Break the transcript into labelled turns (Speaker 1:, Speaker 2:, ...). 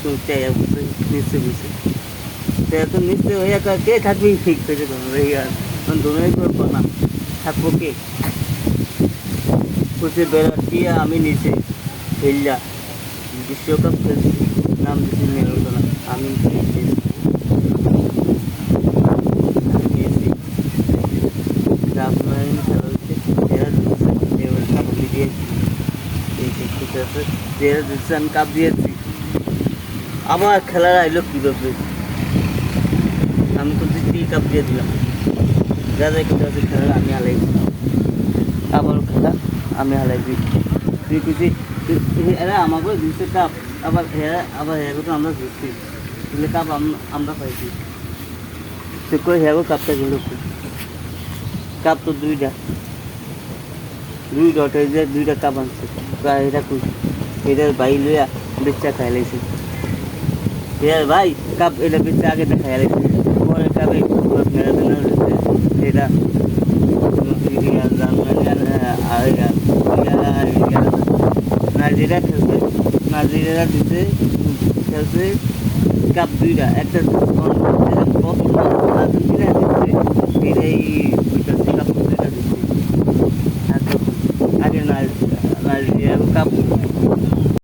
Speaker 1: তো চাই নিচে বসে তো নিচে হয়ে কে থাকবি ঠিক থেকে ধরে আর ধরে করবো না থাকবো কে বসে বেড়াচ্ছি আমি নিচে খেললা বিশ্বকাপ খেলছি নাম দিচ্ছি মেরোদনা আমি নিয়েছি আপনার খেলা হচ্ছে এরা কাপ দিয়েছি এরা দিচ্ছে আমি কাপ দিয়েছি আমার খেলার আইলো কীভাবে আমি তো তুই কাপ দিয়ে দিলাম যা যা কিছু আছে খেলার আমি হালাই আবার খেলা আমি হালাই দিই তুই কিছু এরা আমাকে দিচ্ছে কাপ আবার হেয়ারও তো আমরা দিচ্ছি দিলে কাপ আমরা পাইছি তুই করে হেয়ারও কাপটা দিল কাপ তো দুইটা দুইটা কাপ আনছে এটা খুশি এটার বাই লইয়া বেচা খাই লাইছে ভাই কাপ এটা বেচা আগে খাই লাইছে পরে কাপে মেরাদোনা রয়েছে এটা নাইজেরিয়া খেলছে নাইজেরিয়া দিতে খেলছে কাপ দুইটা একটা আর্জেন্টিনা দিচ্ছে